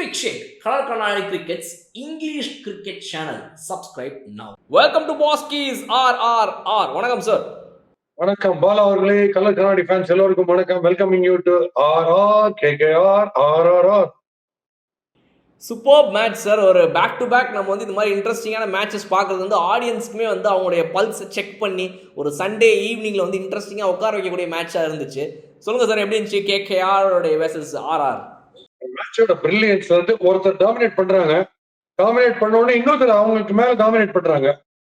Cricket Shake, Color Kanadi Cricket's English cricket channel. Subscribe now. Welcome to Boski's RRR. வணக்கம் sir. வணக்கம் பாலா அவர்களே, colour கண்ணாடி fans எல்லோருக்கும் வணக்கம். Welcoming you to RR KKR RRR. Super match sir. ஒரு back to back நம்ம வந்து இந்த மாதிரி இன்ட்ரெஸ்டிங்கான மேட்சஸ் பார்க்குறது வந்து ஆடியன்ஸ்க்குமே வந்து அவங்களுடைய பல்ஸை செக் பண்ணி ஒரு சண்டே ஈவினிங்கில் வந்து இன்ட்ரெஸ்டிங்காக உட்கார வைக்கக்கூடிய மேட்சாக இருந்துச்சு. சொல்லுங்கள் சார், எப்படி இருந்துச்சு கேகேஆரோடைய வெர்சஸ் ஆர்ஆர்? மேட்சோட பிரில்லியன்ஸ் வந்து ஒருத்தர் டாமினேட் பண்றாங்க, டாமினேட் பண்ண உடனே இன்னொருத்தர் அவங்களுக்கு மேல டாமினேட் பண்றாங்க.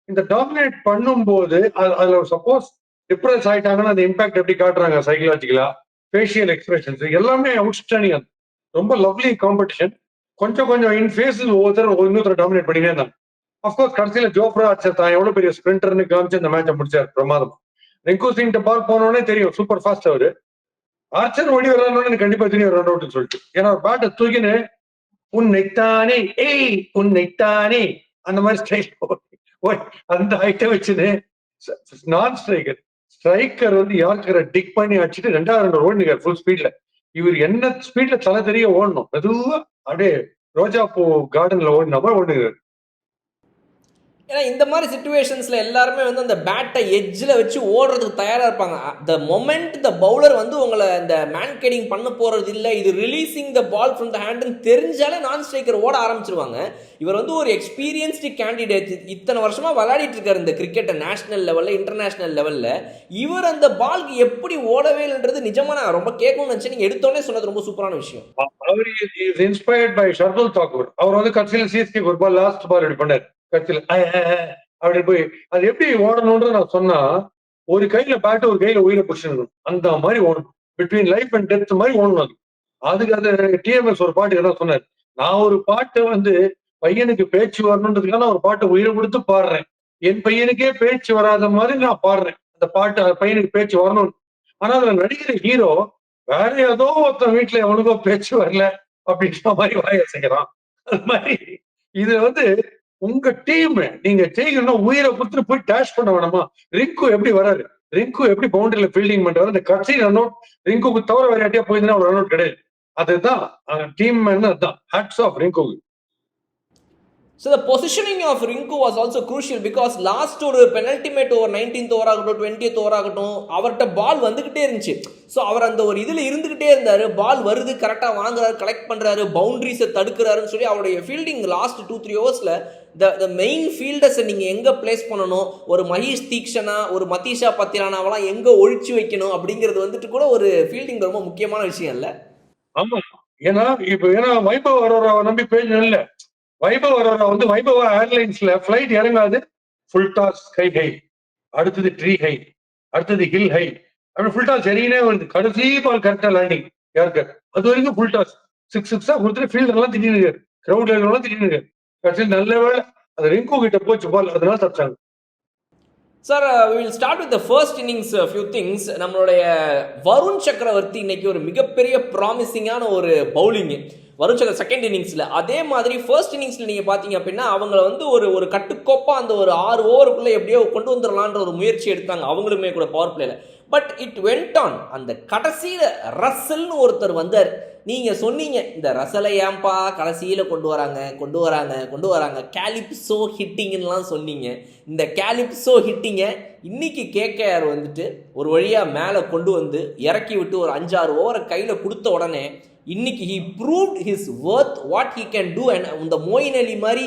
இந்த டாமினேட் பண்ணும்போது அதுல சப்போஸ் டிப்ரெஸ் ஆயிட்டாங்கன்னா அந்த இம்பாக்ட் எப்படி காட்டுறாங்க சைக்கலாஜிக்கலா, ஃபேஷியல் எக்ஸ்பிரஷன்ஸ் எல்லாமே அவுட்ஸ்டாண்டிங். ரொம்ப லவ்லி காம்படிஷன். கொஞ்சம் கொஞ்சம் இன் ஃபேஸஸ் ஒவ்வொருத்தர் இன்னொருத்தர் டாமினேட் பண்ணினே இருந்தாங்க. அப்கோர்ஸ் கடைசியில ஜோப்ரா ஆர்ச்சர் தான் எவ்வளவு பெரிய ஸ்பிரிண்டர்னு காமிச்சு இந்த மேட்சை முடிச்சார் பிரமாதம். ரிங்கு சிங் பால் போனோடனே தெரியும் சூப்பர் ஃபாஸ்ட் அவரு. ஆர்ச்சர் ஓடி வர்றான்னு கண்டிப்பா தெரியும் ரன் அவுட்னு சொல்லிட்டு. ஏன்னா பேட்டை தூக்கின்னு உன்னைத்தானே ஏய் உன்னைத்தானே அந்த மாதிரி ஸ்டைல் அந்த ஐட்டம் வச்சுன்னு நான் ஸ்ட்ரைக்கர் வந்து யாருக்கிற டிக் பண்ணி அடிச்சுட்டு 2வது ரன் ஓடினார் ஃபுல் ஸ்பீட்ல. இவர் என்ன ஸ்பீட்ல தலை தெரிய ஓடணும், மெதுவா அப்படியே ரோஜா பூ கார்டன்ல ஓடின மாதிரி ஓடுனார். ஏன்னா இந்த மாதிரி சிச்சுவேஷன்ஸில் எல்லாருமே வந்து அந்த பேட்டை எட்ஜில் வச்சு ஓடுறதுக்கு தயாராக இருப்பாங்க. த மொமெண்ட் த பவுலர் வந்து உங்களை இந்த மேன் கேடிங் பண்ண போகிறது இல்லை, இது releasing the ball from the ஹேண்டுன்னு தெரிஞ்சாலே நான் ஸ்ட்ரைக்கர் ஓட ஆரம்பிச்சிருவாங்க. இவர் வந்து ஒரு எக்ஸ்பீரியன்ஸ்டு கேண்டிடேட், இத்தனை வருஷமாக விளையாடிட்டு இருக்காரு இந்த கிரிக்கெட்டை நேஷனல் லெவலில் இன்டர்நேஷனல் லெவலில். இவர் அந்த பால்க்கு எப்படி ஓடவே இல்லைன்றது நிஜமாக நான் ரொம்ப கேட்கணும்னு நினச்சேன். நீங்கள் எடுத்தோடனே சொன்னது ரொம்ப சூப்பரான விஷயம். அவர் is inspired by Shardul Thakur. அவர் வந்து கட்சியில் சிஎஸ்கே ஒரு பால் லாஸ்ட் பால் ரெடி பண்ணார் கட்சியில் அப்படி போய் அது எப்படி ஓடணும்ன்ற நான் சொன்னா, ஒரு கையில பேட்டு ஒரு கையில உயிரை பிடிச்சிருக்கணும், அந்த மாதிரி ஓடணும். பிட்வீன் லைஃப் அண்ட் டெத் மாதிரி ஓடணும். அதுக்கு அது டிஎம்எஸ் ஒரு பாட்டு தான் சொன்னார். நான் ஒரு பாட்டு வந்து பையனுக்கு பேச்சு வரணுன்றதுக்காக நான் ஒரு பாட்டு உயிரை கொடுத்து பாடுறேன். என் பையனுக்கே பேச்சு வராத மாதிரி நான் பாடுறேன் அந்த பாட்டு, பையனுக்கு பேச்சு வரணும். ஆனா அதுல நடிக்கிற ஹீரோ வேற ஏதோ ஒருத்தன் வீட்டுல எவனுக்கோ பேச்சு வரல அப்படின்ற மாதிரி வாய செய்யறான். அது மாதிரி இது வந்து உங்க டீம் நீங்க செய்யணும், உயிரை கொடுத்துட்டு போய் டேஷ் பண்ண வேணாமா? ரிங்கு எப்படி வராரு, ரிங்கு எப்படி பவுண்டரியில ஃபீல்டிங் பண்றாரு, இந்த கட்சி ரன் அவுட் ரிங்குக்கு தவிர வேற யாட்டியா போயிருந்தா ஒரு ரன் அவுட் கிடையாது. அதுதான் டீம் மேன், அதுதான் ஹேட்ஸ் ஆஃப் ரிங்குக்கு. So the positioning of Rinku was also crucial because last ஒரு penultimate over 19th ஓவர் ஆகட்டும் 20th ஓவர் ஆகட்டும் அவர்கிட்ட பால் வந்துகிட்டே இருந்துச்சு. ஸோ அவர் அந்த ஒரு இதில் இருந்துகிட்டே இருந்தாரு. பால் வருது, கரெக்டாக வாங்குறாரு, கலெக்ட் பண்ணுறாரு, பவுண்டரிஸை தடுக்கிறாருன்னு சொல்லி அவருடைய ஃபீல்டிங் லாஸ்ட் 2-3 ஓவர்ஸில் த மெயின் ஃபீல்டர்ஸை நீங்கள் எங்கே பிளேஸ் பண்ணணும், ஒரு மஹேஷ் தீக்ஷனா ஒரு மதீஷா பத்திரானாவெல்லாம் எங்கே ஒழிச்சு வைக்கணும் அப்படிங்கிறது வந்துட்டு கூட ஒரு ஃபீல்டிங் ரொம்ப முக்கியமான விஷயம் இல்லை? ஆமா, ஏன்னா வைபவ் அரோராவை நம்பி பேஜ் இல்லை. வைபவ் அரோரா வந்து வைபவ் ஏர்லைன்ஸ்ல பிளைட் இறங்காது, ஃபுல் டாஸ் ஸ்கை ஹை, அடுத்தது ட்ரீ ஹை, அடுத்தது ஹில் ஹை, அப்படி ஃபுல் டாஸ் எறினே வருது. கடைசி பால் கரெக்டா லேண்டிங் யாருக்கு, அது வரைக்கும் ஃபுல் டாஸ் 6 கொடுத்துட்டு ஃபீல்டர் எல்லாம் திட்டிருக்காரு, கிரௌட்ல எல்லாம் திட்டிருக்காரு. கடைசியில் நல்ல வேலை அது ரிங்கு கிட்ட போச்சு பால், அதனால தப்பிச்சாங்க. Sir, we will start with the first innings, few things. நம்மளுடைய வருண் சக்கரவர்த்தி இன்னைக்கு ஒரு மிகப்பெரிய ப்ராமிசிங்கான ஒரு பவுலிங்கு வருண் சக்கர செகண்ட் இன்னிங்ஸில். அதே மாதிரி ஃபர்ஸ்ட் இன்னிங்ஸில் நீங்கள் பார்த்தீங்க அப்படின்னா அவங்கள வந்து ஒரு கட்டுக்கோப்பாக அந்த ஒரு 6 ஓவருக்குள்ளே எப்படியோ கொண்டு வந்துடலான்ற ஒரு முயற்சி எடுத்தாங்க அவங்களுமே கூட பவர் பிளேல. But it went on. அந்த கடைசியில் ரசல்னு ஒருத்தர் வந்தார். நீங்கள் சொன்னீங்க இந்த ரசலை ஏம்பா கடைசியில் கொண்டு வராங்க கேலிப்ஸோ ஹிட்டிங்லாம் சொன்னீங்க. இந்த கேலிப்ஸோ ஹிட்டிங்கை இன்னைக்கு கேகேஆர் வந்துட்டு ஒரு வழியாக மேலே கொண்டு வந்து இறக்கி விட்டு ஒரு 5-6 ஓவரை கையில் கொடுத்த உடனே இன்னைக்கு he proved his worth, what he can do. and இந்த மோயின் அலி மாதிரி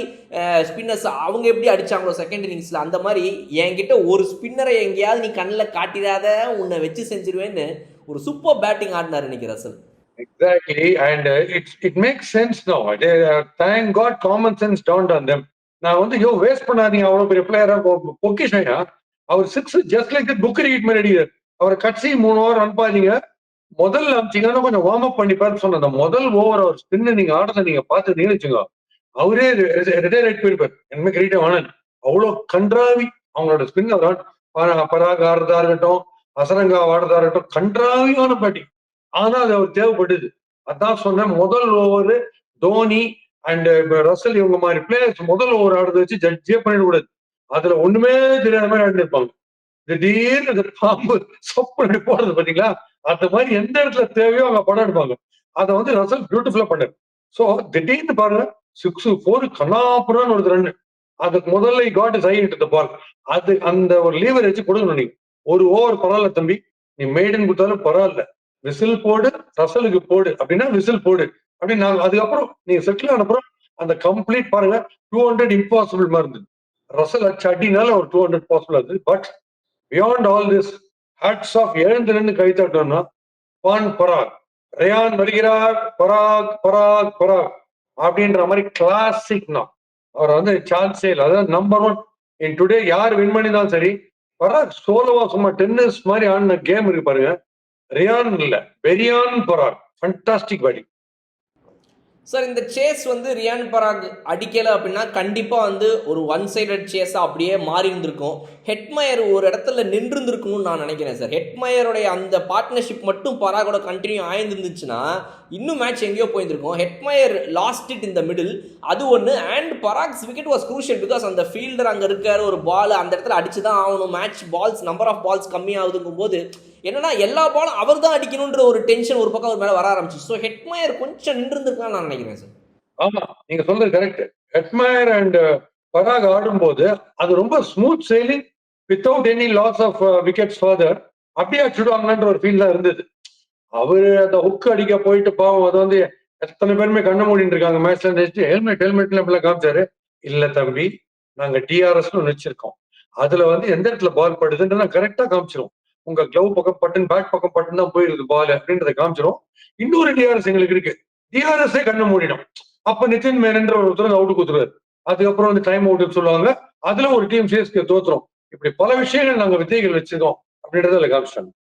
ஸ்பின்னர்ஸ் அவங்க எப்படி அடிச்சாங்களோ செகண்ட் இன்னிங்ஸில், அந்த மாதிரி என்கிட்ட ஒரு ஸ்பின்னரை எங்கேயாவது நீ கண்ணில் காட்டிடாத, உன்னை வச்சு செஞ்சிருவேன்னு ஒரு சூப்பர் பேட்டிங் ஆடினார் இன்னைக்கு Russell. Exactly, and it makes sense now. Thank God common sense dawned on them. நான் வந்து வேஸ்ட் பண்ணாதீங்க, அவ்வளவு பெரிய பிளேயரா பொக்கிஷயா அவர் 6 ஜஸ்ட் லைக் புக் ரீட் மாதிரி அடிக்கிறார். அவரை கட்சி 3 ஓவர் அனுப்பாதீங்க, முதல்ல அமிச்சிங்கன்னா கொஞ்சம் வார்ம் அப் பண்ணி பார்த்து சொன்ன அந்த முதல் ஓவர் அவர் ஸ்பின்னை நீங்க ஆடுறத நீங்க பார்த்துட்டீங்கன்னு வச்சுக்கோ, அவரே ரிட்டையர் போயிருப்பார். என்ன கிரீட்டே வானன் அவ்வளவு கன்றாவி அவங்களோட ஸ்பின். பராக் ஆடுறதா இருக்கட்டும், அசரங்கா ஆடுறதா இருக்கட்டும், கன்றாவியான பேட்டிங். ஆனா அது அவர் தேவைப்பட்டது. அதான் சொன்னேன், முதல் ஓவர் தோனி அண்ட் ரசல் இவங்க மாதிரி பிளேயர்ஸ் முதல் ஓவர் ஆடுறத வச்சு ஜட்ஜே பண்ணிடக்கூடாது. அதுல ஒண்ணுமே தெரியாத மாதிரி ஆடிட்டு இருப்பாங்க. திடீர்னு அந்த பாம்பு சொப்பு போடுறது பாத்தீங்களா, அந்த மாதிரி எந்த இடத்துல தேவையோ அவங்க படம் எடுப்பாங்க. அதை வந்து ரசல் பியூட்டிஃபுல்லா பண்ணாரு. சோ திடீர்னு பாருங்க 6-4 கண்ணாப்புறான்னு ஒரு ரன். அதுக்கு முதல்ல காட் இஸ் ஐ இன்டு பால். அது அந்த ஒரு லீவரேஜ் கொடுக்கணும் நீங்க. ஒரு ஓவர் பரவாயில்ல தம்பி, நீ மெய்டன் கொடுத்தாலும் பரவாயில்ல, விசில் போடு, ரசலுக்கு போடு அப்படின்னா விசில் போடு அப்படின்னு நாங்க அதுக்கப்புறம் நீங்க செட்டில் ஆனப்புறம் அந்த கம்ப்ளீட் பாருங்க 200 இம்பாசிபிள் மாதிரி இருந்தது. ரசல் அடிச்சு அடினால ஒரு 200 பாசிபிள் ஆகுது. But beyond all this hats off எழுந்து நின்று கை தட்டோம்னா பான் பராக், ரயான் வருகிறார், பராக் பராக் பராக் அப்படின்ற மாதிரி கிளாசிக்னா அவர் வந்து சான்ஸே இல்லை. அதாவது நம்பர் 1 இன் டுடே யார் வின் பண்ணினாலும் சரி, பராக் சோலோவா சும்மா டென்னிஸ் மாதிரி ஆடின கேம் இருக்கு பாருங்க. ரியான் இல்ல, பெரியான் பராக் ஃபண்டாஸ்டிக் பேட்டிங். சார் இந்த சேஸ் வந்து ரியான் பராக் அடிக்கலை அப்படின்னா கண்டிப்பாக வந்து ஒரு ஒன் சைடட் சேஸாக அப்படியே மாறி இருந்திருக்கும். ஹெட்மயர் ஒரு இடத்துல நின்று இருந்திருக்கணும்னு நான் நினைக்கிறேன் சார். ஹெட்மயருடைய அந்த பார்ட்னர்ஷிப் மட்டும் பராகோட கண்டினியூ ஆயிருந்துச்சுன்னா இன்னும் மேட்ச் எங்கேயோ போயிருந்திருக்கும். Hetmyer lost it in the middle, அது ஒன்று. And Parag's wicket was crucial because அந்த ஃபீல்டர் அங்கே இருக்கார், ஒரு பால் அந்த இடத்துல அடிச்சு தான் ஆகணும். Match balls number of balls கம்மியாகுதுங்கும் போது என்னன்னா எல்லா பாலும் அவர் தான் அடிக்கணுன்ற ஒரு டென்ஷன் ஒரு பக்கம் அவர் மேலே வர ஆரம்பிச்சு. ஸோ ஹெட்மயர் கொஞ்சம் நின்று இருந்திருக்கான்னு நான் நினைக்கிறேன் சார். ஆமா, நீங்க சொல்றது கரெக்ட். ஹெட்மயர் அண்ட் பராக் ஆடும்போது அது ரொம்ப smooth sailing without any loss of wickets further அப்படியே அடிச்சுடுவாங்கன்ற ஒரு ஃபீல் தான் இருந்தது. அவரு அந்த ஹுக் அடிக்க போயிட்டு பாவம் அது வந்து எத்தனை பேருமே கண்ண மூடிட்டு இருக்காங்க மேட்ச்ல நினைச்சு ஹெல்மெட்ல இப்பெல்லாம் காமிச்சாரு. இல்ல தம்பி, நாங்க டிஆர்எஸ் வச்சிருக்கோம், அதுல வந்து எந்த இடத்துல பால் படுதுன்னு நான் கரெக்டா காமிச்சிரும். உங்க கிளவ் பக்கம் பட்டன் பேட் பக்கம் பட்டன் தான் போயிருது பால் அப்படின்றத காமிச்சிரும். இன்னொரு டிஆர்எஸ் எங்களுக்கு இருக்கு, டிஆர்எஸ்ஸே கண்ண மூடிடும். அப்ப நிதின் மேனன்ற ஒருத்தர் அவுட் குத்துருவாரு. அதுக்கப்புறம் வந்து டைம் அவுட் சொல்லுவாங்க, அதுல ஒரு டீம் சிஎஸ்கே தோத்துரும். இப்படி பல விஷயங்கள் நாங்க வித்தைகள் வச்சிருக்கோம் அப்படின்றத காமிச்சிட்டாங்க.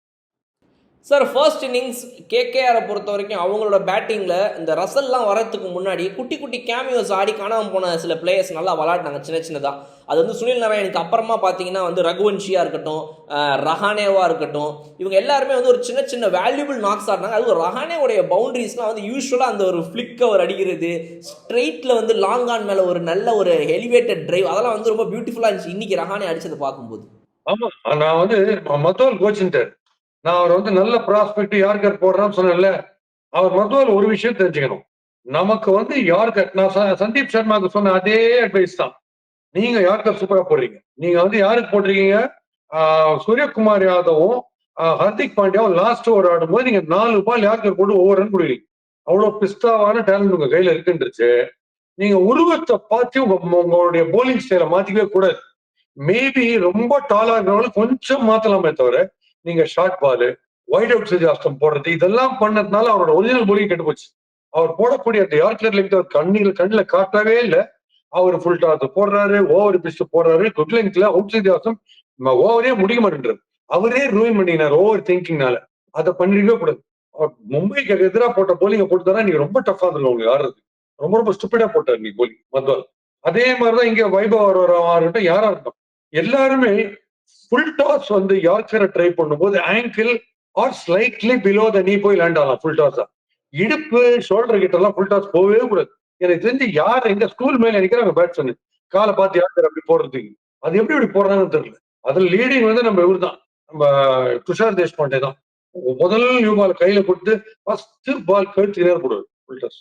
சார் ஃபர்ஸ்ட் இன்னிங்ஸ் கேகேஆரை பொறுத்த வரைக்கும் அவங்களோட பேட்டிங்கில் இந்த ரசல்லாம் வரதுக்கு முன்னாடி குட்டி குட்டி கேமியோஸ் ஆடி காணாமல் போன சில பிளேயர்ஸ் நல்லா விளாட்னாங்க சின்ன சின்னதாக. அது வந்து சுனில் நாராயணுக்கு அப்புறமா பார்த்தீங்கன்னா வந்து ரகுவன்ஷியாக இருக்கட்டும், ரஹானேவாக இருக்கட்டும், இவங்க எல்லாருமே வந்து ஒரு சின்ன சின்ன வேல்யூபிள் நாக்ஸ் ஆடினாங்க. அது ரஹானேவுடைய பவுண்டரிஸ்லாம் வந்து யூஸ்வலாக அந்த ஒரு ஃப்ளிக் அவர் அடிக்கிறது, ஸ்ட்ரெயிட்டில் வந்து லாங் ஆன் மேலே ஒரு நல்ல ஒரு எலிவேட்டட் டிரைவ், அதெல்லாம் வந்து ரொம்ப பியூட்டிஃபுல்லாக இருந்துச்சு இன்னைக்கு ரஹானே அடிச்சதை பார்க்கும்போது. ஆமா, நான் வந்து மத்தோல் கோச்சின்ட்டார். நான் அவர் வந்து நல்ல ப்ராஸ்பெக்ட் யார்கர் போடுறான்னு சொன்னேன்ல, அவர் மத்தோல் ஒரு விஷயம் தெரிஞ்சுக்கணும். நமக்கு வந்து யார்கர், நான் சந்தீப் சர்மாவுக்கு சொன்ன அதே அட்வைஸ் தான். நீங்க யார்கர் சூப்பரா போடுறீங்க, நீங்க வந்து யாருக்கு போட்டிருக்கீங்க, சூரியகுமார் யாதவும் ஹர்திக் பாண்டியாவும் லாஸ்ட் ஓவர் ஆடும்போது நீங்க 4 பால் யார்கர் போட்டு ஒவ்வொரு ரன் கொடுக்குறீங்க. அவ்வளவு பிஸ்தாவான டேலண்ட் உங்க கையில இருக்குன்றுச்சு. நீங்க உருவத்தை பார்த்து உங்களுடைய போலிங் ஸ்டைலை மாத்திக்கவே கூடாது. மேபி ரொம்ப டாலா இருக்கிறவங்களும் கொஞ்சம் மாத்தலாமே தவிர, நீங்க ஷார்ட் பால், வைட் அவுட் சஜாஸ்டம் போடுறது இதெல்லாம் பண்ணதுனால அவரோட ஒரிஜினல் போலிங் கெட்டு போச்சு. அவர் போடக்கூடிய அந்த யார்கர் லெங்த் அவர் கண்ணில் காட்டவே இல்லை. அவர் ஃபுல் டாஸ் போடுறாரு, ஓவர் பிஸ்ட் போடுறாரு, குட் லெங்க்ல அவுட் சஜாஸ்டம் ஓவரே முடிக்க மாட்டேன்றாரு. அவரே ரூயின் பண்ணினார் ஓவர் திங்கிங்னால. அதை பண்ணிருக்கவே கூடாது. மும்பைக்கு எதிராக போட்ட போலிங்க போட்டுதானா நீங்க ரொம்ப டஃபா இருந்தது உங்களுக்கு ஆடுறது. ரொம்ப ரொம்ப ஸ்டூபிடா போட்டார் நீ போலிங் மத்வால். அதே மாதிரிதான் இங்க வைபவ் இருக்கட்டும், யாரா இருக்கட்டும், எல்லாருமே ஃபுல் டாஸ் வந்து யார்கரை ட்ரை பண்ணும்போது angle are slightly below the knee போய் லேண்ட் ஆகலாம். ஃபுல் டாஸா இடுப்பு ஷோல்டர் கிட்ட எல்லாம் ஃபுல் டாஸ் போகவே கூடாது. எனக்கு தெரிஞ்சு யார் எங்க ஸ்கூல் மேல நினைக்கிறாங்க பேட்ஸ்மேன் காலை பார்த்து யார்கர் அப்படி போடுறதுக்கு, அது எப்படி இப்படி போடுறாங்கன்னு தெரியல. அதுல லீடிங் வந்து நம்ம இவர் தான், நம்ம துஷார் தேஷ்பாண்டே தான். முதல் நியூ பால் கையில கொடுத்து ஃபர்ஸ்ட் பால் கழுத்து நேரம் போடுவார் ஃபுல் டாஸ்.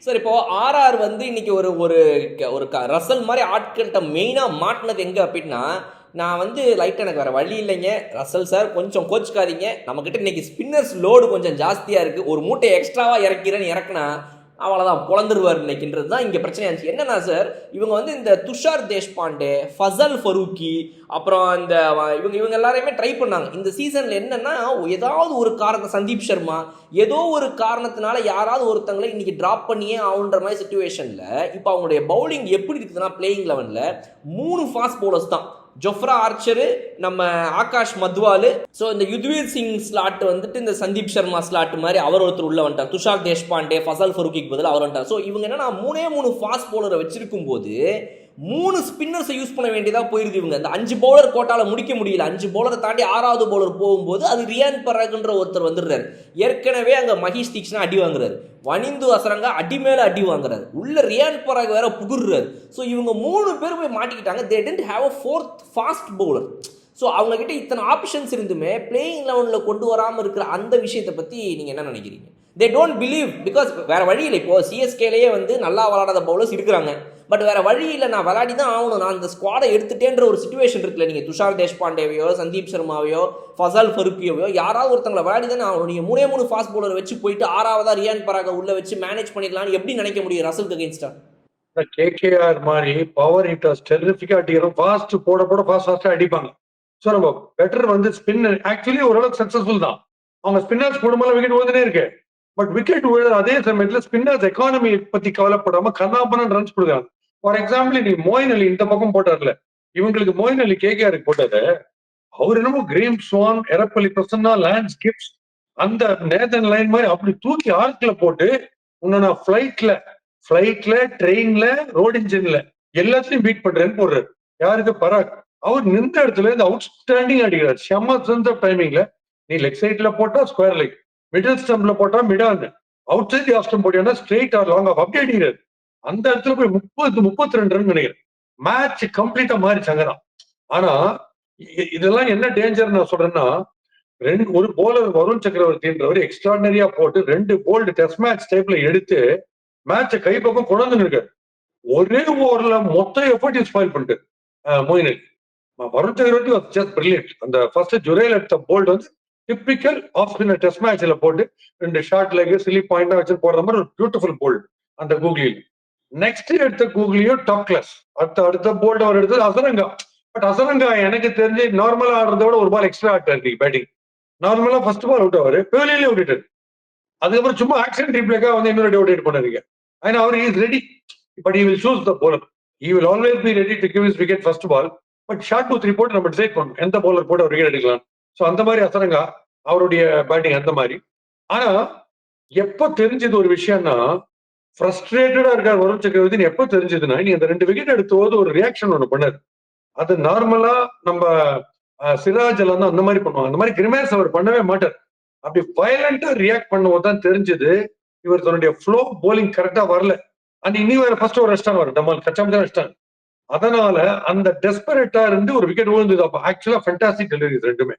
சார் இப்போ ஆர்ஆர் வந்து இன்னைக்கு ஒரு ஒரு ஒரு ரசல் மாதிரி ஆட்கள்கிட்ட மெயினாக மாட்டினது எங்கே அப்படின்னா, நான் வந்து லைட்டாக எனக்கு வேறு வழி இல்லைங்க ரசல் சார், கொஞ்சம் கோச்சுக்காதீங்க, நம்மக்கிட்ட இன்னைக்கு ஸ்பின்னர்ஸ் லோடு கொஞ்சம் ஜாஸ்தியாக இருக்குது, ஒரு மூட்டை எக்ஸ்ட்ராவாக இறக்கிறேன்னு இறக்குனா அவ்வளோதான் பொழந்துருவார் இன்னைக்குன்றது தான் இங்கே பிரச்சனையாக இருந்துச்சு. என்னன்னா சார், இவங்க வந்து இந்த துஷார் தேஷ்பாண்டே, ஃபசல் ஃபரூக்கி, அப்புறம் இந்த இவங்க எல்லாரையுமே ட்ரை பண்ணாங்க இந்த சீசனில். என்னன்னா ஏதாவது ஒரு காரணம், சந்தீப் சர்மா ஏதோ ஒரு காரணத்தினால யாராவது ஒருத்தங்களை இன்னைக்கு ட்ராப் பண்ணியே ஆகுன்ற மாதிரி சுச்சுவேஷனில் இப்போ அவங்களுடைய பவுலிங் எப்படி இருக்குதுன்னா, பிளேயிங் லெவனில் 3 ஃபாஸ்ட் பவுலர்ஸ் தான், ஜொஃப்ரா ஆர்ச்சரு, நம்ம ஆகாஷ் மத்வாலு, ஸோ இந்த யுத்வீர் சிங் ஸ்லாட் வந்துட்டு இந்த சந்தீப் சர்மா ஸ்லாட் மாதிரி அவர் ஒருத்தர் உள்ள வந்துட்டார், துஷார் தேஷ்பாண்டே, ஃபசல் ஃபரூக்கிக்கு பதில் அவர் வந்துட்டார். ஸோ இவங்க என்னன்னா 3 ஃபாஸ்ட் பவுலரை வச்சிருக்கும் போது 3 ஸ்பின்னர்ஸை யூஸ் பண்ண வேண்டியதாக போயிருது. இவங்க இந்த 5 பவுலர் கோட்டால முடிக்க முடியல. 5 பவுலரை தாண்டி 6வது பவுலர் போகும்போது அது ரியான் பராக்ன்ற ஒருத்தர் வந்துடுறாரு. ஏற்கனவே அங்கே மஹீஷ் தீக்ஷனா அடி வாங்குறாரு, வனிந்து அசரங்கா அடி மேலே அடி வாங்குறாரு, உள்ள ரியான் பராக் வேற புகுறாரு. ஸோ இவங்க 3 பேர் போய் மாட்டிக்கிட்டாங்க. They didn't have a 4th fast bowler. So அவங்ககிட்ட இத்தனை ஆப்ஷன்ஸ் இருந்துமே பிளேயிங் லெவனில் கொண்டு வராமல் இருக்கிற அந்த விஷயத்தை பற்றி நீங்கள் என்ன நினைக்கிறீங்க? தே டோன்ட் பிலீவ், பிகாஸ் வேற வழி இல்லை. இப்போ சிஎஸ்கேலேயே வந்து நல்லா விளையாடாத பவுலர்ஸ் இருக்கிறாங்க, பட் வேற வழி இல்லை, நான் விளையாடி தான் ஆகணும், நான் இந்த ஸ்குவாடை எடுத்துட்டேன்ற ஒரு சுச்சுவேஷன் இருக்குல்ல. நீங்கள் துஷார் தேஷ்பாண்டேவையோ சந்தீப் சர்மாவையோ ஃபசால் ஃபருக்கியோவையோ யாராவது ஒருத்தங்களை விளையாடி தானே ஆகணும். நீங்கள் மூணு ஃபாஸ்ட் பவுலர் வச்சு போயிட்டு ஆறாவதா ரியான் பராக உள்ள வச்சு மேனேஜ் பண்ணிடலாம்னு எப்படி நினைக்க முடியும் ரசலுக்கு அகேன்ஸ்டா? கேகேஆர் மாதிரி பவர் ஹிட்டர்ஸ் டெரிஃபிக்கா அடிக்கிறோம், ஃபாஸ்ட் போட போட ஃபாஸ்டா அடிப்பாங்க. ஸோ நம்ம பெட்டர் வந்து ஸ்பின் ஆக்சுவலி ஓரளவுக்கு சக்சஸ்ஃபுல் தான். அவங்க ஸ்பின்னர்ஸ் போடும்போது விக்கெட் விழுந்துனே இருக்கு. பட் விக்கெட் விழுற அதே சமயத்துல ஸ்பின்னர்ஸ் எக்கானமி பத்தி கவலைப்படாம கண்ணாப்பண்ண ரன்ஸ் கொடுக்குறாங்க. ஃபார் எக்ஸாம்பிள் நீ மோயின் அலி இந்த பக்கம் போட்டார்ல, இவங்களுக்கு மோயின் அலி கேகேஆருக்கு போட்டது, அவர் என்னமோ Graeme Swann, Erapalli Prasanna, Lance Gibbs, அந்த நேதன் லைன் மாதிரி அப்படி தூக்கி ஆர்க்ல போட்டு உன்னை நான் ஃபிளைட்ல ட்ரெயின்ல ரோட் இன்ஜின்ல எல்லாத்தையும் பீட் பண்றேன்னு போடுறாரு. யாருக்கு? பராக். அவர் நின்ற இடத்துல இருந்து அவுட்ஸ்டாண்டிங் அடிக்கிறார். செம்ம சென்ஸ் ஆஃப் டைமிங்ல நீ லெக் சைட்ல போட்டா ஸ்கொயர் லெக், மிடில் ஸ்டம்ப்ல போட்டா mid-on, outside off stump போட்டியா ஸ்ட்ரெயிட் ஆர் லாங் ஆஃப் அப்படி அடிக்கிறாரு. அந்த இடத்துல போய் 32 ரன் நினைக்கிறேன். மேட்ச் கம்ப்ளீட்டா மாறிச்சு அங்கதான். ஆனா இதெல்லாம் என்ன டேஞ்சர் நான் சொல்றேன்னா, ஒரு போலர் வருண் சக்கரவர்த்தின்றவர் எக்ஸ்ட்ராடனரியா போட்டு 2 போல்டு டெஸ்ட் மேட்ச் டைப்ல எடுத்து மேட்சை கைப்பக்கம் கொண்டு வந்து ஒரே ஓவர்ல மொத்த எஃபர்ட் ஸ்பாயில் பண்ணிட்டு மோயின் அலி. வருண் சக்கரவர்த்தி வாஸ் ஜஸ்ட் பிரில்லியன்ட். அந்த ஃபர்ஸ்ட் ஜுரேல் எடுத்த போல்ட் வந்து டிப்பிக்கல் ஆஃப் ஸ்பின்னர் டெஸ்ட் மேட்ச்ல போட்டு 2 ஷார்ட் லெக் சிலி பாயிண்டா வச்சு போடுற மாதிரி ஒரு பியூட்டிஃபுல் போல்ட் அந்த கூகுளியில். நெக்ஸ்ட் எடுத்த கூகுளியும் டாப் கிளாஸ். அடுத்த போல்ட் அவர் எடுத்தது அசரங்கா. பட் அசரங்கா எனக்கு தெரிஞ்சு நார்மலா ஆடுறதோட ஒரு பால் எக்ஸ்ட்ரா ஆட்டாரு பேட்டிங். நார்மலா ஃபர்ஸ்ட் பால் அவுட் ஆவாரு, பேலியிலே விட்டுட்டாரு. அதுக்கப்புறம் சும்மா ஆக்சிடென்ட் ரீப்ளேக்கா வந்து இன்னொரு அவுட் பண்ணாருங்க. ஏன்னா அவர் is ready, but he will choose the bowler. He will always be ready to give his wicket first ball. But short 2-3 போட்டு நம்ம டிசைட் பண்ணணும் எந்த பவுலர் போட்டு அவர் விக்கெட் எடுக்கலாம். ஸோ அந்த மாதிரி அசரங்கா அவருடைய பேட்டிங் அந்த மாதிரி. ஆனா எப்ப தெரிஞ்சது ஒரு விஷயம்னா, ஃப்ரஸ்ட்ரேட்டடா இருக்கார் வருண் சக்கரவர்த்தி எப்ப தெரிஞ்சதுன்னா, நீ அந்த 2 விக்கெட் எடுத்த போது ஒரு ரியாக்ஷன் ஒண்ணு பண்ணாரு. அது நார்மலா நம்ம சிராஜ் எல்லாம் தான் அந்த மாதிரி பண்ணுவாங்க. அந்த மாதிரி கிரிமேஸ் அவர் பண்ணவே மாட்டார். அப்படி வயலண்டா ரியாக்ட் பண்ணும்போது தான் தெரிஞ்சது இவர் தன்னுடைய ஃப்ளோ போலிங் கரெக்டா வரல. அந்த இனி வேற ஃபர்ஸ்ட் ஒரு ரெஸ்டான் வரும், டமால் கச்சாம தான் ரெஸ்டான். அதனால அந்த டெஸ்பரேட்டா இருந்து ஒரு விக்கெட் விழுந்தது. அப்ப ஆக்சுவலா ஃபென்டாஸ்டிக் டெலிவரிஸ் ரெண்டுமே.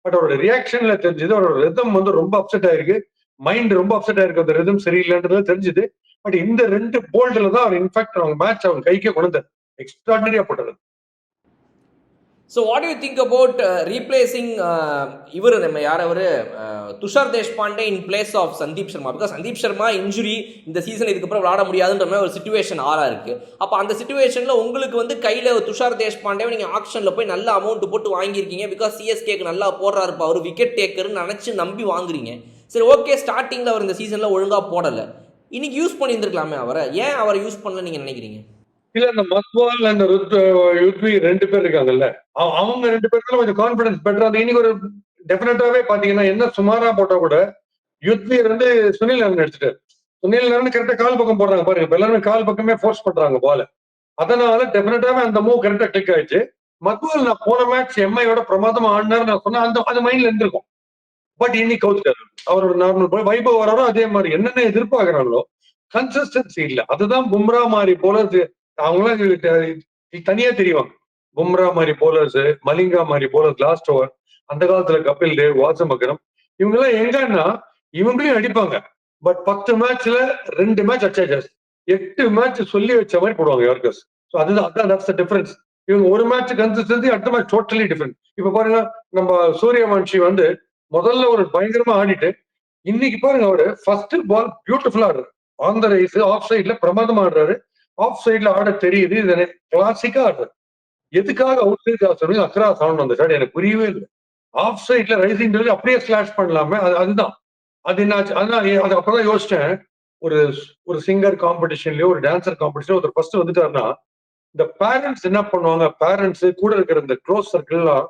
பட் அவரோட ரியாக்ஷன்ல தெரிஞ்சது அவரோட ரிதம் வந்து ரொம்ப அப்செட் ஆயிருக்கு, மைண்ட் ரொம்ப அப்செட் ஆயிருக்கு, அந்த ரிதம் சரியில்லைன்றது தெரிஞ்சது. பட் இந்த 2 போல்ட்ல தான் அவர் இன்ஃபேக்ட் அவங்க மேட்ச் அவங்க கைக்கே கொண்டு எக்ஸ்ட்ராடனரியா போட்டது. So what you think about replacing இவர் நம்ம யார் அவர் Tushar Deshpande in place of Sandeep Sharma? Because Sandeep Sharma injury இந்த சீசன் இதுக்கப்புறம் விளாட முடியாதுன்ற மாதிரி ஒரு சுச்சுவேஷன் இருக்கு. அப்போ அந்த சுச்சுவேஷனில் உங்களுக்கு வந்து கையில் துஷார் தேஷ்பாண்டேவை நீங்கள் ஆக்ஷனில் போய் நல்ல அமௌண்ட் போட்டு வாங்கியிருக்கீங்க. பிகாஸ் சிஎஸ்கேக்கு நல்லா போடுறாரு, அவர் விக்கெட் டேக்கர்னு நினச்சி நம்பி வாங்குறீங்க. சரி, ஓகே, ஸ்டார்டிங்கில் அவர் இந்த சீசனில் ஒழுங்காக போடலை, இன்னைக்கு யூஸ் பண்ணியிருந்துருக்கலாமே அவரை, ஏன் அவரை யூஸ் பண்ணல நீங்கள் நினைக்கிறீங்க? இல்ல, அந்த மத்வால் அந்த யுத்வி 2 பேர் இருக்காங்கல்ல, அவங்க 2 பேருக்குள்ள கொஞ்சம் கான்பிடன்ஸ் பெட்டரா. இன்னைக்கு ஒரு டெஃபினட்டாவே பாத்தீங்கன்னா என்ன சுமாரா போட்டா கூட யுத்வி வந்து சுனில் நரன் எடுத்துட்டாரு. சுனில் நரன் கரெக்டா கால் பக்கம் போடுறாங்க பாருங்க. எல்லாருமே கால் பக்கமே ஃபோர்ஸ் பண்றாங்க பால. அதனால டெஃபினட்டாவே அந்த மூவ் கரெக்டா கிளிக் ஆயிடுச்சு. மத்வால் நான் போன மேட்ச் எம்ஐயோட பிரமாதமா ஆடினார் நான் சொன்னா அந்த மைண்ட்ல இருந்திருக்கும். பட் இன்னைக்கு கவுத்துட்டாரு. அவரோட நார்மல் வைபவ் வராரோ அதே மாதிரி என்னென்ன எதிர்பார்க்கிறாங்களோ கன்சிஸ்டன்சி இல்ல. அதுதான் பும்ரா மாதிரி போலர்ஸ் அவங்களாம் தனியா தெரியும். பும்ரா மாதிரி போலர்ஸ், மலிங்கா மாதிரி போலர்ஸ் லாஸ்ட் ஓவர், அந்த காலத்துல கபில் தேவ், வாசம் அக்ரம், இவங்க எல்லாம் எங்கன்னா இவங்களையும் அடிப்பாங்க. பட் 10 மேட்ச்ல 2 மேட்ச் அச்சாச்சு, 8 மேட்ச் சொல்லி வச்ச மாதிரி போடுவாங்க யார்கர்ஸ். ஸோ அதுதான் டிஃபரன்ஸ். இவங்க ஒரு மேட்ச் கன்சிஸ்டன்சி, அடுத்த மேட்ச் டோட்டலி டிஃபரெண்ட். இப்ப பாருங்க, நம்ம சூரியவன்ஷி வந்து முதல்ல ஒரு பயங்கரமா ஆடிட்டு இன்னைக்கு பாருங்க அவரு ஃபர்ஸ்ட் பால் பியூட்டிஃபுல்லா ஆடுறாரு, ஆன் த ரைஸ் ஆஃப் சைட்ல பிரமாதமா ஆடுறாரு. ஆஃப் சைட்ல ஆட தெரியுது, இது கிளாசிக்கா ஆடுறாரு. எதுக்காக அவுட் சைட் அக்ராஸ் ஆகணும் அந்த ஷாட் எனக்கு புரியவே இல்லை. ஆஃப் சைட்ல ரைசிங் அப்படியே ஸ்லாஷ் பண்ணலாமே, அதுதான் அது என்னாச்சு. அதனால அது அப்பதான் யோசிச்சேன், ஒரு ஒரு சிங்கர் காம்படிஷன்லயோ ஒரு டான்சர் காம்படிஷன்லயோ ஒருத்தர் ஃபர்ஸ்ட் வந்துட்டாருன்னா இந்த பேரண்ட்ஸ் என்ன பண்ணுவாங்க, பேரண்ட்ஸ் கூட இருக்கிற இந்த க்ளோஸ் சர்க்கிள் எல்லாம்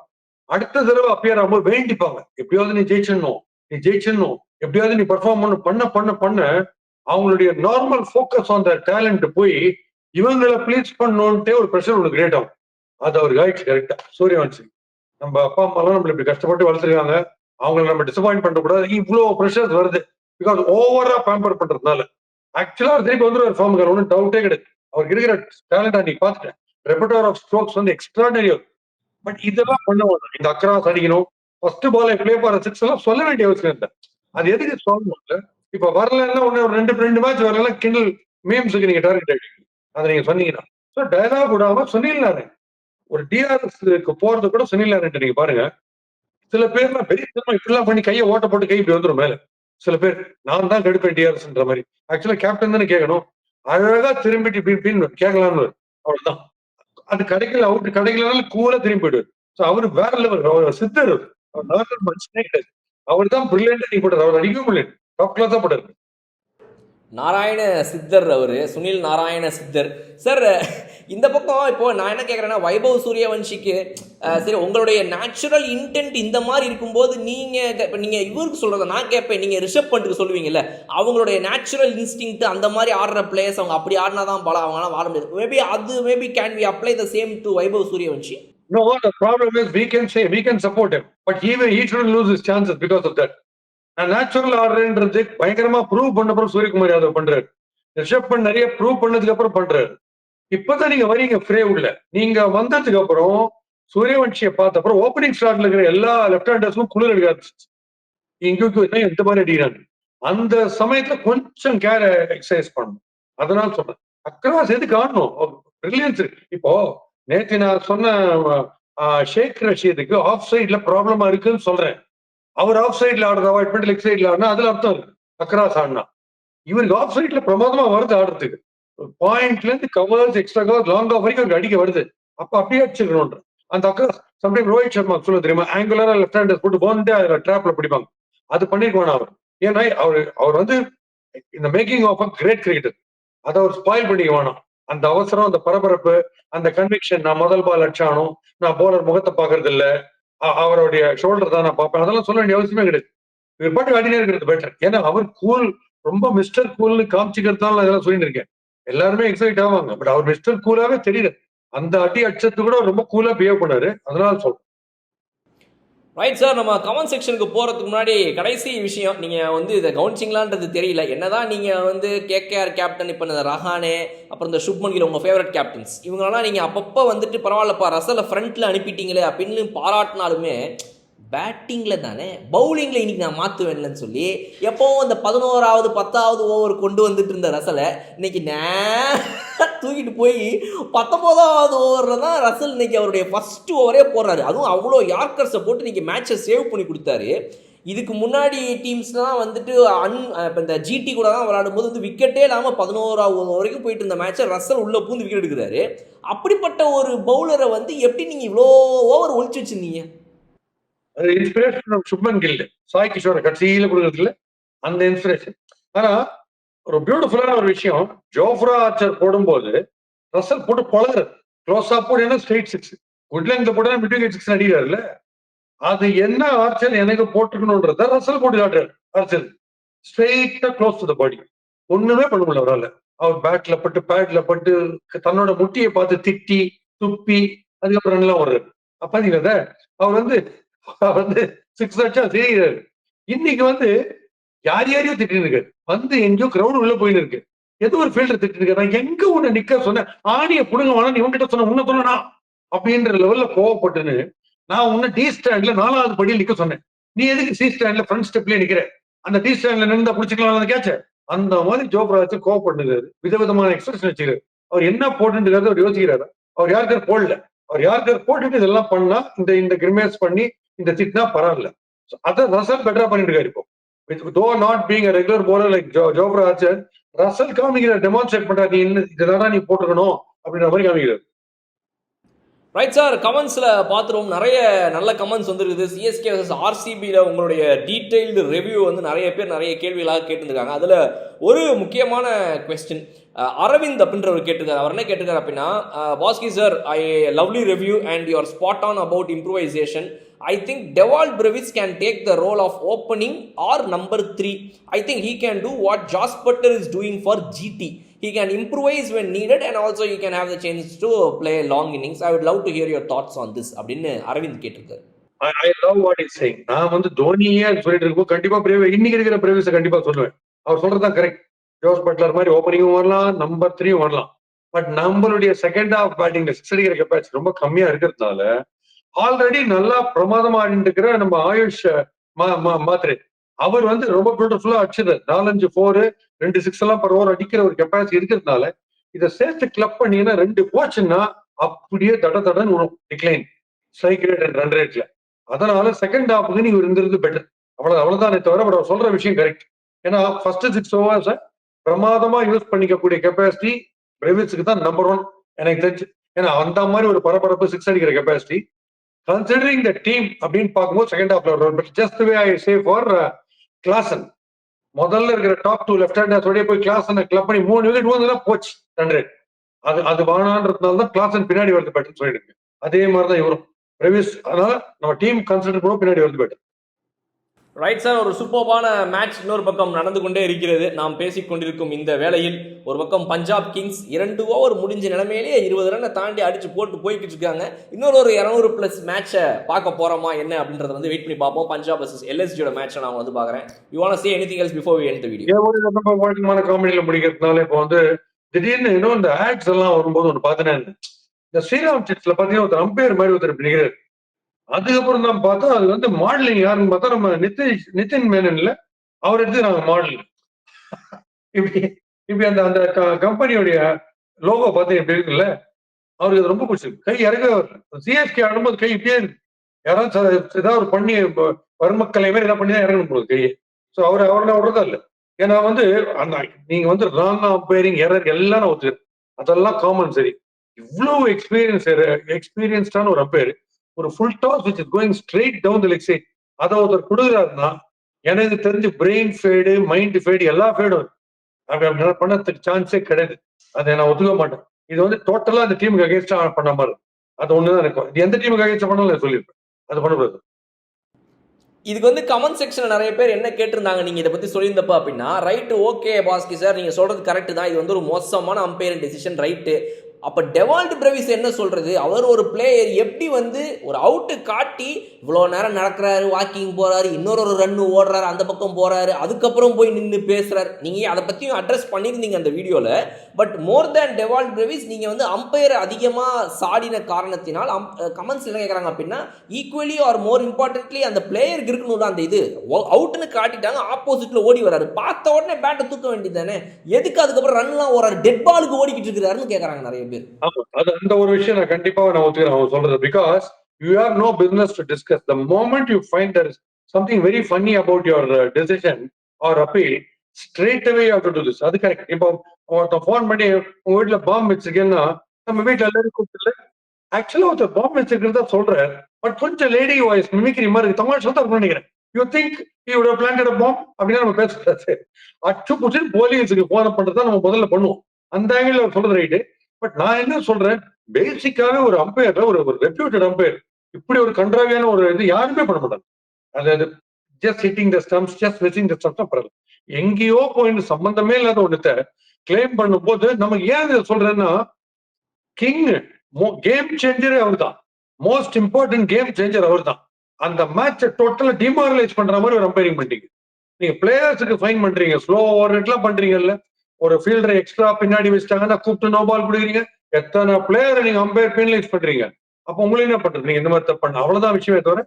அடுத்த தடவை அப்பியர் ஆகும்போது வேண்டிப்பாங்க, எப்படியாவது நீ ஜெயிச்சிடணும், எப்படியாவது நீ பெர்ஃபார்ம் பண்ண பண்ண பண்ண அவங்களுடைய normal focus on the talent போய் இவங்களை ப்ளீஸ் பண்ணணும்ட்டே ஒரு ப்ரெஷர் ஒன்று கிரியேட் ஆகும். அது அவர் கைட்ஸ் கரெக்டா. சூரியவன்சி நம்ம அப்பா அம்மா எல்லாம் நம்மள இப்படி கஷ்டப்பட்டு வளர்த்துருக்காங்க, அவங்களை நம்ம டிசப்பாயிண்ட் பண்ணக்கூடாது. இவ்வளவு ப்ரெஷர்ஸ் வருது பிகாஸ் ஓவரா பேம்பர் பண்றதுனால. ஆக்சுவலா அவர் திருப்பி வந்து ஒரு ஃபார்ம் ஒன்றும் டவுட்டே கிடையாது. அவருக்கு இருக்கிற டேலண்ட் அன்னைக்கு பார்த்துட்டேன். ரெப்பர்டார் ஆஃப் ஸ்ட்ரோக்ஸ் வந்து எக்ஸ்ட்ராடனரி. பட் இதெல்லாம் பண்ணுவாங்க, இந்த அக்ராஸ் அடிக்கணும், ஃபர்ஸ்ட் பால் பிளே ஃபார் 6 எல்லாம் சொல்ல வேண்டிய அவசியம் இல்லை. அது எதுக்கு சொல்லணும்? இப்ப வரலன்னா ஒண்ணு ஒரு 2 மேட்ச் வரல கிண்டல் மீம்ஸுக்கு நீங்க டார்கெட் ஆயிடுவீங்க. அதை நீங்க சொன்னீங்கன்னா. சோ டயலாக் விடாம சுனில் நாராயண் ஒரு டிஆர்எஸ்க்கு போறது கூட சுனில் நாராயண் நீங்க பாருங்க. சில பேர்லாம் வெறித்தனமா இப்படிலாம் பண்ணி கையை ஓட்ட போட்டு கை இப்படி வந்துரும் மேல. சில பேர் நான் தான் கெடுப்பேன் டிஆர்எஸ்ன்ற மாதிரி. ஆக்சுவலா கேப்டன் தானே கேட்கணும். அழகா திரும்பிட்டு இப்படி இப்படின்னு கேட்கலாம்னு அவ்வளவுதான். அது கிடைக்கல அவுட் கிடைக்கலனாலும் கூலா திரும்பி போயிடுவார். சோ அவரு வேற லெவல். அவர் சித்தர். அவர் நார்மல் மனுஷனே கிடையாது. அவர் தான் பிரில்லியன்ட் நீ போட்டார். அவர் அடிக்க முடியாது. டாப் கிளாஸ் தான் போட்டார். நாராயண சித்தர் அவரு, சுனில் நாராயண சித்தர். சார் இந்த பக்கம் இப்போ நான் என்ன கேட்குறேன்னா, வைபவ் சூரியவன்ஷிக்கு சரி உங்களுடைய நேச்சுரல் இன்டென்ட் இந்த மாதிரி இருக்கும்போது நீங்கள் இவருக்கு சொல்கிறத நான் கேட்பேன், நீங்கள் ரிஷப் பண்ட்டுக்கு சொல்லுவீங்கல்ல, அவங்களுடைய நேச்சுரல் இன்ஸ்டிங் அந்த மாதிரி ஆடுற பிளேயர்ஸ் அவங்க அப்படி ஆடினா தான் பல அவங்களாம் ஆட முடியாது. Maybe can we apply the same to Vaibhav Sooryavanshi? No, the problem is we can support him, but even he shouldn't lose his chances because of that. நான் நேச்சுரல் ஆடுறேன்றது பயங்கரமா ப்ரூவ் பண்ண அப்புறம் சூரியகுமார் யாதவ் பண்றாரு. ரிஷப் பண்ட் நிறைய ப்ரூவ் பண்ணதுக்கு அப்புறம் பண்றாரு. இப்பதான் நீங்க வரீங்க ஃப்ரே உள்ள. நீங்க வந்ததுக்கு அப்புறம் சூரியவன்ஷியை பார்த்த அப்புறம் ஓப்பனிங் ஸ்லாட்ல இருக்கிற எல்லா லெப்ட் ஹேண்டர்ஸும் குளிர் எடுக்க ஆரம்பிச்சு. இங்க எந்த மாதிரி அடிக்கிறாங்க. அந்த சமயத்துல கொஞ்சம் கேர் எக்ஸசைஸ் பண்ணணும். அதனால சொல்றேன். அக்ராஸ் எதுக்கு ஆடணும்? பிரில்லியன்ஸ் இருக்கு. இப்போ நேற்று நான் சொன்ன ஷேக் ரஷீதுக்கு ஆஃப் சைட்ல ப்ராப்ளமா இருக்குன்னு சொல்றேன். அவர் ஆஃப் சைட்ல ஆடுற அவாய்ட் பண்ணிட்டு லெக் சைட்ல ஆடினா அதுல அர்த்தம் இருக்கு. அக்ராஸ் ஆடினா இவருக்கு ஆஃப் சைட்ல பிரமாதமா வருது ஆடுறதுக்கு. பாயிண்ட்ல இருந்து covers extra covers long off வரைக்கும் அவருக்கு அடிக்க வருது. அப்ப அப்படியே அடிச்சிருக்கணும். அந்த அக்ராஸ் சம்டைம் ரோஹித் சர்மா சொல்ல தெரியுமா, ஆங்குலரா லெஃப்ட் ஹேண்டர்ஸ் போட்டு போன்ட்டு அதுல ட்ராப்ல பிடிப்பாங்க. அது பண்ணிருக்கணும் அவர். ஏன்னா அவர் வந்து இந்த making of a great cricketer. அதை அவர் ஸ்பாயில் பண்ணிக்க வேணாம். அந்த அவசரம், அந்த பரபரப்பு, அந்த கன்விக்ஷன், நான் முதல் பால் அடிச்சானும், நான் போலர் முகத்தை பாக்குறது இல்ல, அவருடைய ஷோல்டர் தான் நான் பார்ப்பேன், அதெல்லாம் சொல்ல வேண்டிய அவசியமே கிடையாது. இவர் பாட்டு அடினே இருக்கிறது பெட்டர். ஏன்னா அவர் கூல், ரொம்ப மிஸ்டர் கூல்னு காமிச்சிக்கிறதுனால அதெல்லாம் சொல்லிட்டு இருக்கேன். எல்லாருமே எக்ஸைட் ஆவாங்க. பட் அவர் மிஸ்டர் கூலாவே தெரியல. அந்த அடி அடிச்சது கூட ரொம்ப கூலா பிஹேவ் பண்ணாரு. அதனால சொல்றேன். ரைட் சார், நம்ம கமெண்ட் செக்ஷனுக்கு போகிறதுக்கு முன்னாடி கடைசி விஷயம், நீங்கள் வந்து இதை கவனிச்சிங்களான்றது தெரியல. என்னதான் நீங்கள் வந்து கேகேஆர் கேப்டன், இப்போ இந்த ரஹானே, அப்புறம் இந்த சுப்மன் கில் உங்கள் ஃபேவரட் கேப்டன்ஸ், இவங்களெல்லாம் நீங்கள் அப்பப்போ வந்துட்டு பரவாயில்லப்பா ரசலை ஃப்ரண்ட்டில் அனுப்பிட்டீங்களே அப்படின்னு பாராட்டினாலுமே பேட்டிங்கில் தானே, பவுலிங்கில் இன்னைக்கு நான் மாற்றுவேன்லன்னு சொல்லி எப்போவும் அந்த 11வது 10வது ஓவர் கொண்டு வந்துட்டு இருந்த ரசலை இன்னைக்கு தூக்கிட்டு போய் 19வது ஓவரில் தான் ரசல் இன்னைக்கு அவருடைய ஃபர்ஸ்ட் ஓவரே போடுறாரு. அதுவும் அவ்வளோ யார்க்கர்ஸை போட்டு இன்னைக்கு மேட்சை சேவ் பண்ணி கொடுத்தாரு. இதுக்கு முன்னாடி டீம்ஸ்லாம் வந்துட்டு இப்போ இந்த ஜிடி கூட தான் விளையாடும்போது வந்து விக்கெட்டே இல்லாமல் 11வது ஓவர் வரைக்கும் போயிட்டு இருந்த மேட்சை ரசல் உள்ளே பூந்து விக்கெட் எடுக்கிறாரு. அப்படிப்பட்ட ஒரு பவுலரை வந்து எப்படி நீங்கள் இவ்வளோ ஓவர் ஒழிச்சு வச்சுருந்தீங்க? அது இன்ஸ்பிரேஷன் சுப்மன் கில், சாய் கிஷோரை கடைசியில கொடுக்கறதுல அந்த இன்ஸ்பிரேஷன். ஆனா ஒரு பியூட்டிஃபுல்லான ஒரு விஷயம், ஜோஃப்ரா ஆர்ச்சர் போடும்போது ரசல் போட்டு பழகுறது. க்ளோஸா போடுனா ஸ்ட்ரெயிட் சிக்ஸ், குட் லெங்க்ல போட்டா பிட்வீன் சிக்ஸ் அடிக்கிறாருல்ல. அது என்ன ஆர்ச்சர் எனக்கு போட்டுக்கணும்ன்றத ரசல் போட்டு காட்டுறாரு. ஆர்ச்சர் ஸ்ட்ரெயிட்டா க்ளோஸ் டு த பாடி. ஒண்ணுமே பண்ண முடியல அவரால். அவர் பேட்ல பட்டு பேட்ல பட்டு தன்னோட முட்டியை பார்த்து திட்டி துப்பி அதுக்கப்புறம் எல்லாம் வர்றாரு. அப்ப நீங்க அவர் வந்து சிக்ஸ் அடிச்சா செய்கிறாரு. இன்னைக்கு வந்து யாரையோ திட்டின்னு இருக்காரு. வந்து எங்கேயோ கிரௌண்ட் உள்ள போயின்னு இருக்கு. ஏதோ ஒரு ஃபீல்டர் திட்டு இருக்காரு. நான் எங்க உன்னை நிக்க சொன்னேன், ஆணிய புடுங்க வேணா, நீ உன்கிட்ட சொன்ன உன்ன சொன்னா அப்படின்ற லெவல்ல கோவப்பட்டுன்னு, நான் உன்ன டி ஸ்டாண்ட்ல 4வது படியில் நிக்க சொன்னேன், நீ எதுக்கு சி ஸ்டாண்ட்ல ஃப்ரண்ட் ஸ்டெப்லயே நிக்கிற, அந்த டி ஸ்டாண்ட்ல நின்று புடிச்சுக்கலாம் கேட்ச. அந்த மாதிரி ஜோப்ரா வச்சு கோவப்பட்டுருக்காரு. விதவிதமான எக்ஸ்பிரஷன் வச்சுக்கிறாரு. அவர் என்ன போட்டுன்றது அவர் யோசிக்கிறாரு. அவர் யாருக்கார் போடல. அவர் யாருக்கார் போட்டுட்டு இதெல்லாம் பண்ணா இந்த கிரிமேஸ் பண்ணி இந்த திட்னா பரவாயில்ல. அதை ரசல் பெட்டரா பண்ணிட்டு இருக்காரு இப்போ. தோ not being a regular bowler like Jofra Archer, Russell காமிக்கிற டெமான்ஸ்ட்ரேட் பண்றாரு. நீ இதெல்லாம் நீ போட்டுக்கணும் அப்படின்ற மாதிரி காமிக்கிறாரு. ரைட் சார், கமெண்ட்ஸில் பார்த்துருவோம். நிறைய நல்ல கமெண்ட்ஸ் வந்துருக்குது. சிஎஸ்கே vs ஆர்சிபியில் உங்களுடைய டீட்டெயில்டு ரிவ்யூ வந்து நிறைய பேர் நிறைய கேள்விகளாக கேட்டுருக்காங்க. அதில் ஒரு முக்கியமான கொஸ்டின் அரவிந்த் அப்படின்றவர் கேட்டிருக்காரு. அவர் என்ன கேட்டிருக்காரு அப்படின்னா, Boski sir, I lovely review and you're spot on about improvisation. I think Dewald Brevis can take the role of opening or number 3. I think he can do what Josh Buttler is doing for GT. He can improvise when needed and also he can have the chance to play long innings. I would love to hear your thoughts on this அப்படின்னு அரவிந்த் கேட்டிருக்காரு. I love what he's saying. நான் வந்து தோனியே சொல்லிட்டு இருக்கும்போது கண்டிப்பா இன்னைக்கு இருக்கிற பிரேவிஸை கண்டிப்பா சொல்லுவேன். அவர் சொல்றதுதான் கரெக்ட். ஜோஸ் பட்லர் மாதிரி ஓப்பனிங்கும் வரலாம், நம்பர் 3யும் வரலாம். பட் நம்மளுடைய செகண்ட் ஹாஃப் பேட்டிங்ல சிக்ஸ் அடிக்கிற கெப்பாசிட்டி ரொம்ப கம்மியா இருக்கிறதுனால ஆல்ரெடி நல்லா பிரமாதமா ஆடிட்டு இருக்கிற நம்ம ஆயுஷ் மாத்ரே அவர் வந்து ரொம்ப பியூட்டிஃபுல்லா அடிச்சிருந்தார். 4-5 4 2 6 எல்லாம் பர் ஓவர் அடிக்கிற ஒரு கெப்பாசிட்டி இருக்கிறதுனால இதை சேர்த்து கிளப் பண்ணீங்கன்னா 2 போச்சுன்னா அப்படியே தடன்னு வரும் decline strike rate and run ரேட்ல. அதனால செகண்ட் ஹாஃபுக்கு நீங்க இருந்திருந்து பெட்டர். அவ்வளவுதானே தவிர அவர் சொல்ற விஷயம் கரெக்ட். ஏன்னா ஃபர்ஸ்ட் 6 ஓவர்ஸ் பிரமாதமா யூஸ் பண்ணிக்கக்கூடிய கெப்பாசிட்டி பிரேவிட்ஸுக்கு தான் நம்பர் 1 எனக்கு தெரிஞ்சு. ஏன்னா அந்த மாதிரி ஒரு பரபரப்பு 6 அடிக்கிற கெப்பாசிட்டி கன்சிடரிங் த டீம் அப்படின்னு பார்க்கும்போது செகண்ட் ஹாஃப்ல just way I say for Klaasen. முதல்ல இருக்கிற டாப் 2 லெஃப்ட் ஹேண்டர்ஸோடய போய் கிளாசனை கிளப் பண்ணி 3 விக்கெட் வந்ததுன்னா போச்சு 100. அது வானான்றதுனால தான் கிளாசன் பின்னாடி வருது பெட்டர் சொல்லிடுங்க. அதே மாதிரி தான் இவரும் பிரேவிஸ். அதனால நம்ம டீம் கன்சிடர் பண்ண பின்னாடி வருது பெட்டர். ரைட் சார், ஒரு சூப்பர்பான மேட்ச் இன்னொரு பக்கம் நடந்து கொண்டே இருக்கிறது. நாம் பேசிக் கொண்டிருக்கும் இந்த வேளையில் ஒரு பக்கம் பஞ்சாப் கிங்ஸ் 2 ஓவர் முடிஞ்ச நிலைமையிலேயே 20 ரன்னை தாண்டி அடிச்சு போட்டு போய்கிட்டு இருக்காங்க. இன்னொரு 200+ மேட்சை பார்க்க போறோமா என்ன அப்படின்றத வந்து வெயிட் பண்ணி பார்ப்போம். பஞ்சாப் vs LSGயோட மேட்சை நான் வந்து பார்க்குறேன். You want to say anything else before we end the video? நம்ம வழக்கமான காமெடியில முடிக்கிறதுனால இப்போ வந்து திடீர்னு இன்னும் இந்த ஆட்ஸ் எல்லாம் வரும்போது ஒன்று பார்த்தேன்னா இந்த ஸ்ரீராம் சிட்ஸ்ல பாத்தீங்கன்னா ஒரு அம்பையர் மாதிரி ஒருத்தர் நிற்கிறார். அதுக்கப்புறம் தான் பார்த்தா அது வந்து மாடலிங் யாருன்னு பார்த்தா நம்ம நிதின் மேனன்ல அவர் எடுத்து நாங்க மாடலிங் இப்படி இப்படி அந்த அந்த கம்பெனியோடைய லோகோ பார்த்து எப்படி இருக்குல்ல அவருக்கு அது ரொம்ப பிடிச்சிருக்கு. கை இறக்க சிஎஸ்கே ஆடும்போது கை இப்படியே இருக்கு. யாராவது ஏதாவது ஒரு பண்ணி வறுமக்களை மாதிரி ஏதாவது பண்ணி தான் இறங்கணும் போகுது கையை. ஸோ அவரை விடுறதா இல்லை. ஏன்னா வந்து அந்த நீங்க வந்து ராங் அம்பையரிங் எரர் எல்லாம் நான் ஒத்துக்கிறேன். அதெல்லாம் காமன். சரி, இவ்வளவு எக்ஸ்பீரியன்ஸ்டான ஒரு அம்பையர் ஒரு full toss which is going straight down the leg side அதை ஒருத்தர் கொடுக்குறாருன்னா எனக்கு தெரிஞ்சு பிரெயின் ஃபேடு மைண்ட் ஃபேடு எல்லா ஃபேடும் அப்படி பண்ணதுக்கு சான்ஸே கிடையாது. அதை நான் ஒத்துக்க மாட்டேன். இது வந்து டோட்டலா அந்த டீமுக்கு அகேன்ஸ்டா பண்ண மாதிரி அது ஒண்ணுதான் இருக்கும். இது எந்த டீமுக்கு அகேன்ஸ்டா பண்ணாலும் சொல்லியிருப்பேன். அது பண்ணக்கூடாது. இதுக்கு வந்து கமெண்ட் செக்ஷன்ல நிறைய பேர் என்ன கேட்டிருந்தாங்க நீங்க இதை பத்தி சொல்லியிருந்தப்ப அப்படின்னா, ரைட் ஓகே பாஸ்கி சார், நீங்க சொல்றது கரெக்ட் தான், இது வந்து ஒரு மோசமான அம்பையர் டெசிஷன் ரைட்டு. அப்ப டெவால்ட் பிரேவிஸ் என்ன சொல்றது? அவர் ஒரு பிளேயர் எப்படி வந்து ஒரு அவுட்டு காட்டி இவ்வளோ நேரம் நடக்கிறாரு, வாக்கிங் போறாரு, இன்னொரு ரன்னு ஓடுறாரு, அந்த பக்கம் போறாரு, அதுக்கப்புறம் போய் நின்று பேசுறாரு. நீங்க அதை பத்தியும் அட்ரஸ் பண்ணியிருந்தீங்க அந்த வீடியோல. But more than Dewald Brevis நீங்க வந்து அம்பையர் அதிகமா சாடின காரணத்தினால் கமெண்ட்ஸ் என்ன கேட்கறாங்க அப்படின்னா, ஈக்குவலி ஆர் மோர் இம்பார்ட்டன்ட்லி அந்த பிளேயருக்கு இருக்கணும். அந்த இது அவுட்னு காட்டிட்டாங்க, ஆப்போசிட்ல ஓடி வராரு, பார்த்த உடனே பேட்டை தூக்க வேண்டியது தானே, எதுக்கு அதுக்கப்புறம் ரன்லாம் ஓடுறாரு, டெட் பாலுக்கு ஓடிக்கிட்டு இருக்கிறாருன்னு கேட்கறாங்க நிறைய பேர். அது அந்த ஒரு விஷயம் நான் கண்டிப்பா நான் ஒத்துக்கிறேன் அவங்க சொல்றது. Because you have no business to discuss. The moment you find there is something very funny about your decision or appeal, straight away you have to do this. அது கரெக்ட். இப்போ ஒருத்தன் ஃபோன் பண்ணி உங்க வீட்டுல பாம்பு வச்சிருக்கேன்னா நம்ம வீட்டுல எல்லாரும் கூப்பிட்டு ஆக்சுவலா ஒருத்தர் பாம்பு வச்சிருக்கிறதா சொல்றாரு. பட் கொஞ்சம் லேடி வாய்ஸ் மிமிக்ரி மாதிரி இருக்கு. தமிழ் சொல்ல நினைக்கிறேன். You think you would have planted a bomb அப்படின்னா நம்ம பேசக்கூடாது. அச்சு புச்சு போலீஸுக்கு போன் பண்றதா நம்ம முதல்ல பண்ணுவோம். அந்த ஆங்கிள் அவர் சொல்றது ரைட்டு. பட் நான் என்ன சொல்றேன், பேசிக்காவே ஒரு அம்பையர் ஒரு ரெப்யூட்டட் அம்பையர் இப்படி ஒரு கன்றாவியான ஒரு இது யாருமே பண்ண மாட்டாங்க. அதாவது just hitting the stumps, just missing the stumps பரவாயில்ல. எங்கேயோ போயிட்டு சம்பந்தமே இல்லாத ஒன்றத்தை கிளைம் பண்ணும்போது நமக்கு ஏன் இதை சொல்றேன்னா, கிங் கேம் சேஞ்சரே அவர் தான். மோஸ்ட் இம்பார்ட்டன்ட் கேம் சேஞ்சர் அவர் தான். அந்த மேட்சை டோட்டலா டிமாரலைஸ் பண்ற மாதிரி ஒரு அம்பையரிங் பண்ணிட்டீங்க. நீங்க பிளேயர்ஸுக்கு ஃபைன் பண்றீங்க, ஸ்லோ ஓவர் பண்றீங்கல்ல, ஒரு ஃபீல்டரை எக்ஸ்ட்ரா பின்னாடி வச்சுட்டாங்கன்னா கூப்பிட்டு நோ பால் கொடுக்குறீங்க. எத்தனை பிளேயரை நீங்க அம்பையர் பெனலைஸ் பண்றீங்க. அப்ப உங்களுக்கு என்ன பண்றது? நீங்க இந்த மாதிரி தப்பு பண்ண அவ்வளவுதான் விஷயமே தவிர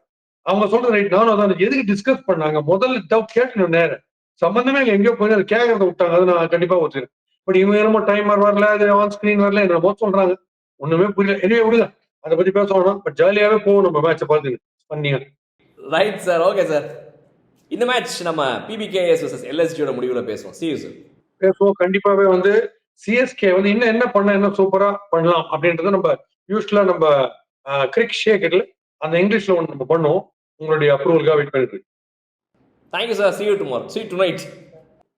அவங்க சொல்றது ரைட். நானும் அதான் எதுக்கு டிஸ்கஸ் பண்ணாங்க முதல்ல டவுட் கேட்கணும். நேரம் சம்பந்தமே இல்லை, எங்கேயோ போய் அதை கேட்கறத விட்டாங்க. அது நான் கண்டிப்பா ஒத்துக்கிறேன். பட் இவங்க என்னமோ டைமர் வரல, அது ஆன் ஸ்கிரீன் வரல, என்னமோ சொல்றாங்க, ஒண்ணுமே புரியல. எனவே விடுங்க, அதை பத்தி பேச வேணாம். பட் ஜாலியாவே போகும் நம்ம மேட்சை பார்த்து பண்ணீங்க. Right sir, okay sir. இந்த மேட்ச் நம்ம பிபிகேஎஸ் vs LSGயோட முடிவுல பேசுவோம். See you soon. பேசுவோம். கண்டிப்பாவே வந்து சிஎஸ்கே வந்து இன்னும் என்ன பண்ண என்ன சூப்பரா பண்ணலாம் அப்படின்றத நம்ம யூஸ்வலா நம்ம கிரிக் ஷேக்கர்ல அந்த இங்கிலீஷ்ல ஒன்று நம்ம பண்ணுவோம். உங்களுடைய அப்ரூவலுக்காக வெயிட் பண்ணிட்டு இருக்கேன். Thank you sir. See you tomorrow. See you tonight.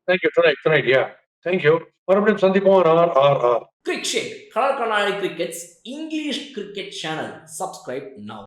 Thank you. Tonight. Yeah. Thank you. மறுபடியும் சந்திப்போம். Crick Shake, Color Kanari Cricket's English cricket channel. Subscribe now.